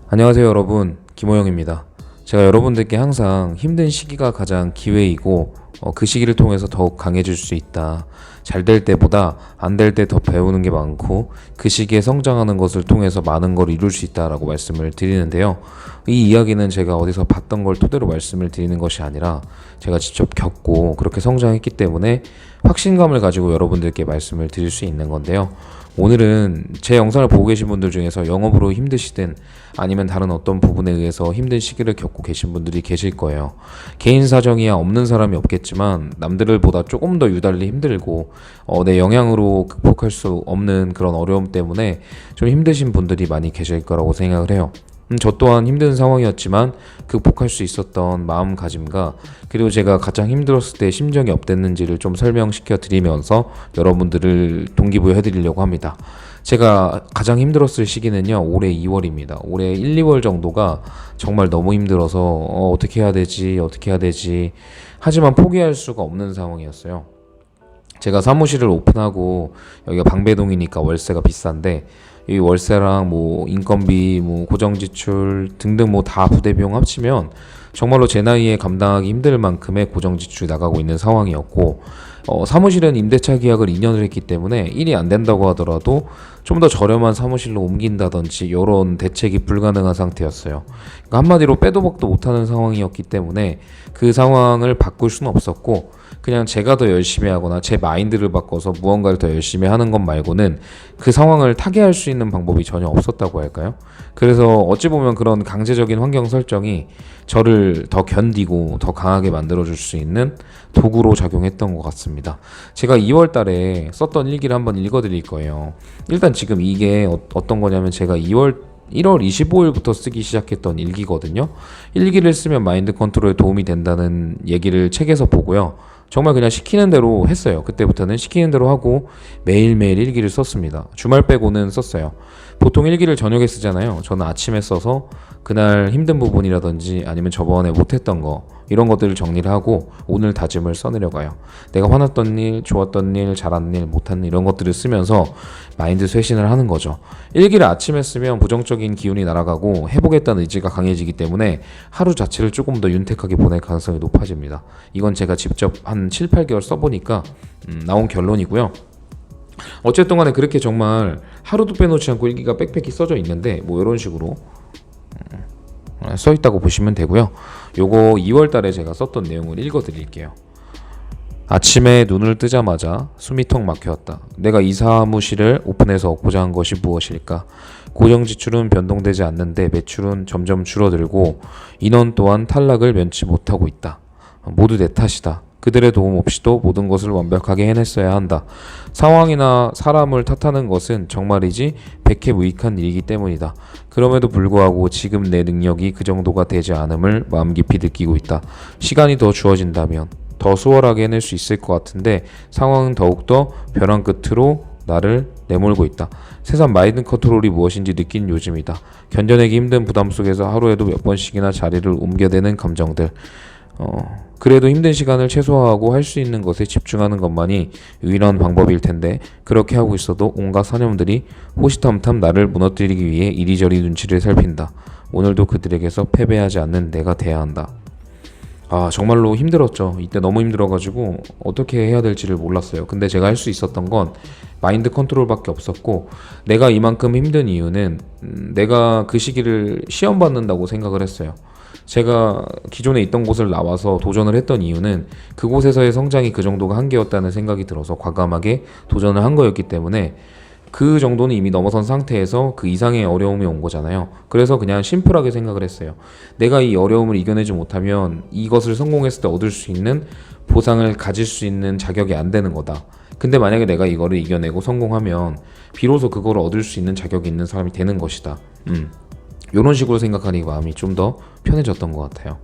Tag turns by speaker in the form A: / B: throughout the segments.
A: 안녕하세요 여러분, 김호영입니다. 제가 여러분들께 항상 힘든 시기가 가장 기회이고 그 시기를 통해서 더욱 강해질 수 있다. 잘 될 때보다 안 될 때 더 배우는 게 많고 그 시기에 성장하는 것을 통해서 많은 걸 이룰 수 있다라고 말씀을 드리는데요. 이 이야기는 제가 어디서 봤던 걸 토대로 말씀을 드리는 것이 아니라 제가 직접 겪고 그렇게 성장했기 때문에 확신감을 가지고 여러분들께 말씀을 드릴 수 있는 건데요. 오늘은 제 영상을 보고 계신 분들 중에서 영업으로 힘드시든 아니면 다른 어떤 부분에 의해서 힘든 시기를 겪고 계신 분들이 계실 거예요. 개인 사정이야 없는 사람이 없겠지만 남들을 보다 조금 더 유달리 힘들고 내 영향으로 극복할 수 없는 그런 어려움 때문에 좀 힘드신 분들이 많이 계실 거라고 생각을 해요. 저 또한 힘든 상황이었지만 극복할 수 있었던 마음가짐과 그리고 제가 가장 힘들었을 때 심정이 어땠는지를 좀 설명시켜 드리면서 여러분들을 동기부여 해드리려고 합니다. 제가 가장 힘들었을 시기는요, 올해 2월입니다. 올해 1, 2월 정도가 정말 너무 힘들어서 어떻게 해야 되지 하지만 포기할 수가 없는 상황이었어요. 제가 사무실을 오픈하고 여기가 방배동이니까 월세가 비싼데 이 월세랑 뭐 인건비, 뭐 고정지출 등등 뭐 다 부대 비용 합치면 정말로 제 나이에 감당하기 힘들 만큼의 고정지출이 나가고 있는 상황이었고 사무실은 임대차 계약을 2년을 했기 때문에 일이 안 된다고 하더라도 좀 더 저렴한 사무실로 옮긴다든지 이런 대책이 불가능한 상태였어요. 그러니까 한마디로 빼도 박도 못하는 상황이었기 때문에 그 상황을 바꿀 수는 없었고 그냥 제가 더 열심히 하거나 제 마인드를 바꿔서 무언가를 더 열심히 하는 것 말고는 그 상황을 타개할 수 있는 방법이 전혀 없었다고 할까요? 그래서 어찌 보면 그런 강제적인 환경 설정이 저를 더 견디고 더 강하게 만들어줄 수 있는 도구로 작용했던 것 같습니다. 제가 2월 달에 썼던 일기를 한번 읽어드릴 거예요. 일단 지금 이게 어떤 거냐면 제가 1월 25일부터 쓰기 시작했던 일기거든요. 일기를 쓰면 마인드 컨트롤에 도움이 된다는 얘기를 책에서 보고요. 정말 그냥 시키는 대로 했어요. 그때부터는 시키는 대로 하고 매일매일 일기를 썼습니다. 주말 빼고는 썼어요. 보통 일기를 저녁에 쓰잖아요. 저는 아침에 써서 그날 힘든 부분이라든지 아니면 저번에 못했던 거 이런 것들을 정리를 하고 오늘 다짐을 써내려가요. 내가 화났던 일, 좋았던 일, 잘한 일, 못한 일 이런 것들을 쓰면서 마인드 쇄신을 하는 거죠. 일기를 아침에 쓰면 부정적인 기운이 날아가고 해보겠다는 의지가 강해지기 때문에 하루 자체를 조금 더 윤택하게 보낼 가능성이 높아집니다. 이건 제가 직접 한 7, 8개월 써보니까 나온 결론이고요. 어쨌든 간에 그렇게 정말 하루도 빼놓지 않고 일기가 빽빽히 써져 있는데 뭐 이런 식으로 써 있다고 보시면 되고요. 요거 2월 달에 제가 썼던 내용을 읽어 드릴게요. 아침에 눈을 뜨자마자 숨이 턱 막혔다. 내가 이 사무실을 오픈해서 얻고자 한 것이 무엇일까? 고정 지출은 변동되지 않는데 매출은 점점 줄어들고 인원 또한 탈락을 면치 못하고 있다. 모두 내 탓이다. 그들의 도움 없이도 모든 것을 완벽하게 해냈어야 한다. 상황이나 사람을 탓하는 것은 정말이지 백해무익한 일이기 때문이다. 그럼에도 불구하고 지금 내 능력이 그 정도가 되지 않음을 마음 깊이 느끼고 있다. 시간이 더 주어진다면 더 수월하게 해낼 수 있을 것 같은데 상황은 더욱더 벼랑 끝으로 나를 내몰고 있다. 세상 마인드 컨트롤이 무엇인지 느낀 요즘이다. 견뎌내기 힘든 부담 속에서 하루에도 몇 번씩이나 자리를 옮겨대는 감정들. 그래도 힘든 시간을 최소화하고 할 수 있는 것에 집중하는 것만이 유일한 방법일 텐데 그렇게 하고 있어도 온갖 사념들이 호시탐탐 나를 무너뜨리기 위해 이리저리 눈치를 살핀다. 오늘도 그들에게서 패배하지 않는 내가 돼야 한다. 정말로 힘들었죠. 이때 너무 힘들어가지고 어떻게 해야 될지를 몰랐어요. 근데 제가 할 수 있었던 건 마인드 컨트롤밖에 없었고 내가 이만큼 힘든 이유는 내가 그 시기를 시험 받는다고 생각을 했어요. 제가 기존에 있던 곳을 나와서 도전을 했던 이유는 그곳에서의 성장이 그 정도가 한계였다는 생각이 들어서 과감하게 도전을 한 거였기 때문에 그 정도는 이미 넘어선 상태에서 그 이상의 어려움이 온 거잖아요. 그래서 그냥 심플하게 생각을 했어요. 내가 이 어려움을 이겨내지 못하면 이것을 성공했을 때 얻을 수 있는 보상을 가질 수 있는 자격이 안 되는 거다. 근데 만약에 내가 이거를 이겨내고 성공하면 비로소 그거를 얻을 수 있는 자격이 있는 사람이 되는 것이다. 이런 식으로 생각하니 마음이 좀 더 편해졌던 것 같아요.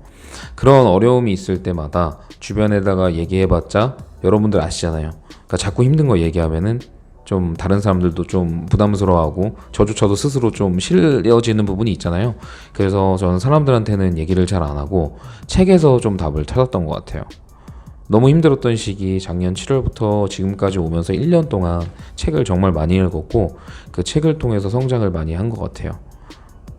A: 그런 어려움이 있을 때마다 주변에다가 얘기해봤자 여러분들 아시잖아요. 그러니까 자꾸 힘든 거 얘기하면은 좀 다른 사람들도 좀 부담스러워하고 저조차도 스스로 좀 실려지는 부분이 있잖아요. 그래서 저는 사람들한테는 얘기를 잘 안 하고 책에서 좀 답을 찾았던 것 같아요. 너무 힘들었던 시기 작년 7월부터 지금까지 오면서 1년 동안 책을 정말 많이 읽었고 그 책을 통해서 성장을 많이 한 것 같아요.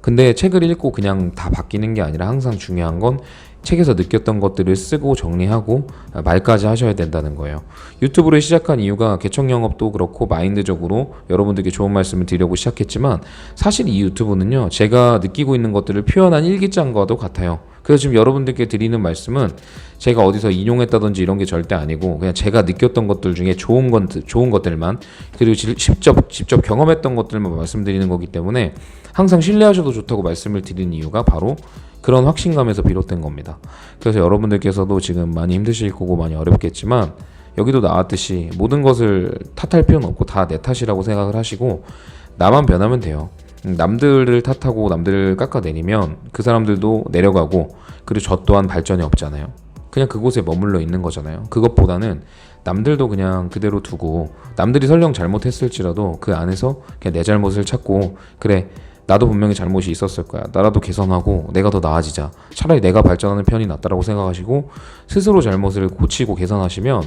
A: 근데 책을 읽고 그냥 다 바뀌는 게 아니라 항상 중요한 건 책에서 느꼈던 것들을 쓰고 정리하고 말까지 하셔야 된다는 거예요. 유튜브를 시작한 이유가 개척 영업도 그렇고 마인드적으로 여러분들께 좋은 말씀을 드리려고 시작했지만 사실 이 유튜브는요, 제가 느끼고 있는 것들을 표현한 일기장과도 같아요. 그래서 지금 여러분들께 드리는 말씀은 제가 어디서 인용했다든지 이런 게 절대 아니고 그냥 제가 느꼈던 것들 중에 좋은 것들만, 그리고 직접 경험했던 것들만 말씀드리는 거기 때문에 항상 신뢰하셔도 좋다고 말씀을 드리는 이유가 바로 그런 확신감에서 비롯된 겁니다. 그래서 여러분들께서도 지금 많이 힘드실 거고 많이 어렵겠지만 여기도 나왔듯이 모든 것을 탓할 필요는 없고 다 내 탓이라고 생각을 하시고 나만 변하면 돼요. 남들을 탓하고 남들을 깎아내리면 그 사람들도 내려가고 그리고 저 또한 발전이 없잖아요. 그냥 그곳에 머물러 있는 거잖아요. 그것보다는 남들도 그냥 그대로 두고 남들이 설령 잘못했을지라도 그 안에서 그냥 내 잘못을 찾고, 그래 나도 분명히 잘못이 있었을 거야, 나라도 개선하고 내가 더 나아지자, 차라리 내가 발전하는 편이 낫다라고 생각하시고 스스로 잘못을 고치고 개선하시면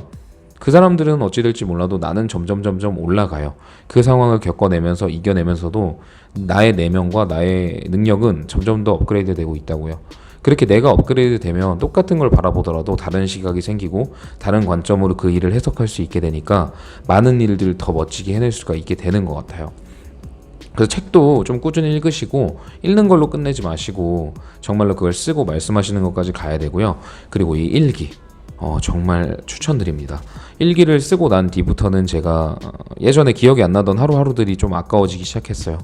A: 그 사람들은 어찌 될지 몰라도 나는 점점 올라가요. 그 상황을 겪어내면서 이겨내면서도 나의 내면과 나의 능력은 점점 더 업그레이드 되고 있다고요. 그렇게 내가 업그레이드 되면 똑같은 걸 바라보더라도 다른 시각이 생기고 다른 관점으로 그 일을 해석할 수 있게 되니까 많은 일들을 더 멋지게 해낼 수가 있게 되는 것 같아요. 그래서 책도 좀 꾸준히 읽으시고 읽는 걸로 끝내지 마시고 정말로 그걸 쓰고 말씀하시는 것까지 가야 되고요. 그리고 이 일기 정말 추천드립니다. 일기를 쓰고 난 뒤부터는 제가 예전에 기억이 안 나던 하루하루들이 좀 아까워지기 시작했어요.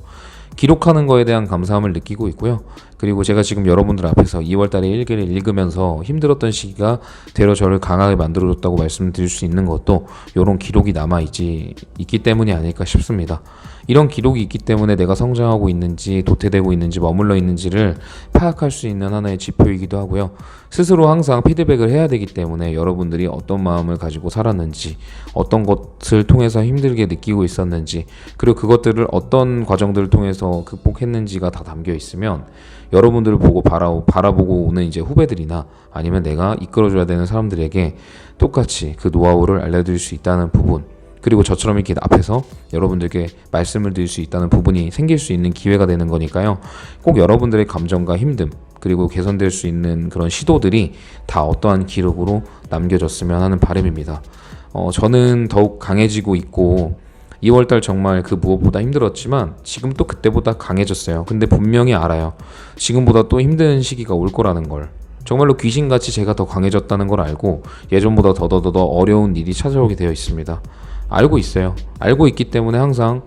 A: 기록하는 거에 대한 감사함을 느끼고 있고요. 그리고 제가 지금 여러분들 앞에서 2월달에 일기를 읽으면서 힘들었던 시기가 되려 저를 강하게 만들어줬다고 말씀드릴 수 있는 것도 이런 기록이 있기 때문이 아닐까 싶습니다. 이런 기록이 있기 때문에 내가 성장하고 있는지 도태되고 있는지 머물러 있는지를 파악할 수 있는 하나의 지표이기도 하고요. 스스로 항상 피드백을 해야 되기 때문에 여러분들이 어떤 마음을 가지고 살았는지, 어떤 것을 통해서 힘들게 느끼고 있었는지, 그리고 그것들을 어떤 과정들을 통해서 극복했는지가 다 담겨 있으면 여러분들을 보고 바라보고 오는 이제 후배들이나 아니면 내가 이끌어줘야 되는 사람들에게 똑같이 그 노하우를 알려드릴 수 있다는 부분, 그리고 저처럼 이렇게 앞에서 여러분들께 말씀을 드릴 수 있다는 부분이 생길 수 있는 기회가 되는 거니까요. 꼭 여러분들의 감정과 힘듦, 그리고 개선될 수 있는 그런 시도들이 다 어떠한 기록으로 남겨졌으면 하는 바람입니다. 저는 더욱 강해지고 있고 2월달 정말 그 무엇보다 힘들었지만 지금 또 그때보다 강해졌어요. 근데 분명히 알아요. 지금보다 또 힘든 시기가 올 거라는 걸. 정말로 귀신같이 제가 더 강해졌다는 걸 알고 예전보다 더더더 어려운 일이 찾아오게 되어 있습니다. 알고 있어요. 알고 있기 때문에 항상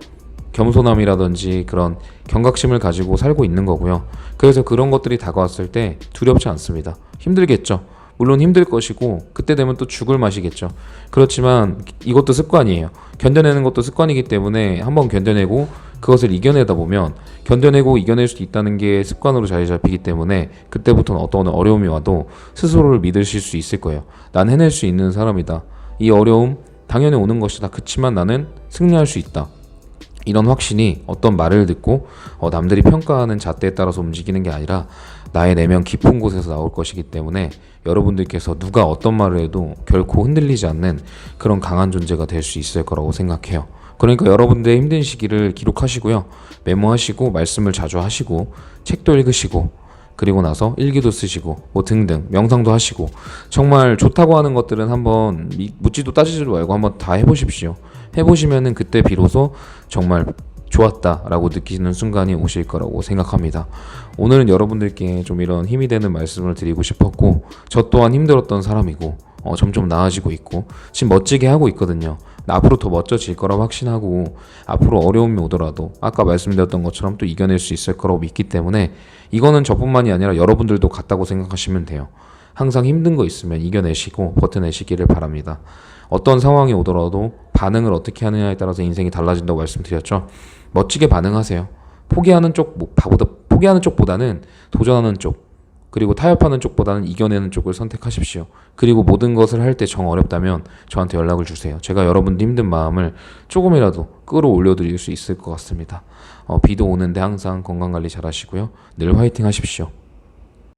A: 겸손함이라든지 그런 경각심을 가지고 살고 있는 거고요. 그래서 그런 것들이 다가왔을 때 두렵지 않습니다. 힘들겠죠. 물론 힘들 것이고 그때 되면 또 죽을 맛이겠죠. 그렇지만 이것도 습관이에요. 견뎌내는 것도 습관이기 때문에 한번 견뎌내고 그것을 이겨내다 보면 견뎌내고 이겨낼 수 있다는 게 습관으로 자리 잡히기 때문에 그때부터는 어떤 어려움이 와도 스스로를 믿으실 수 있을 거예요. 난 해낼 수 있는 사람이다. 이 어려움 당연히 오는 것이다. 그치만 나는 승리할 수 있다. 이런 확신이 어떤 말을 듣고 남들이 평가하는 잣대에 따라서 움직이는 게 아니라 나의 내면 깊은 곳에서 나올 것이기 때문에 여러분들께서 누가 어떤 말을 해도 결코 흔들리지 않는 그런 강한 존재가 될 수 있을 거라고 생각해요. 그러니까 여러분들의 힘든 시기를 기록하시고요. 메모하시고 말씀을 자주 하시고 책도 읽으시고 그리고 나서 일기도 쓰시고 뭐 등등 명상도 하시고 정말 좋다고 하는 것들은 한번 묻지도 따지지도 말고 한번 다 해보십시오. 해보시면은 그때 비로소 정말 좋았다라고 느끼는 순간이 오실 거라고 생각합니다. 오늘은 여러분들께 좀 이런 힘이 되는 말씀을 드리고 싶었고 저 또한 힘들었던 사람이고 점점 나아지고 있고 지금 멋지게 하고 있거든요. 앞으로 더 멋져질 거라고 확신하고 앞으로 어려움이 오더라도 아까 말씀드렸던 것처럼 또 이겨낼 수 있을 거라고 믿기 때문에 이거는 저뿐만이 아니라 여러분들도 같다고 생각하시면 돼요. 항상 힘든 거 있으면 이겨내시고 버텨내시기를 바랍니다. 어떤 상황이 오더라도 반응을 어떻게 하느냐에 따라서 인생이 달라진다고 말씀드렸죠. 멋지게 반응하세요. 포기하는 쪽보다는 도전하는 쪽, 그리고 타협하는 쪽보다는 이겨내는 쪽을 선택하십시오. 그리고 모든 것을 할 때 정 어렵다면 저한테 연락을 주세요. 제가 여러분들 힘든 마음을 조금이라도 끌어올려 드릴 수 있을 것 같습니다. 비도 오는데 항상 건강관리 잘 하시고요. 늘 화이팅 하십시오.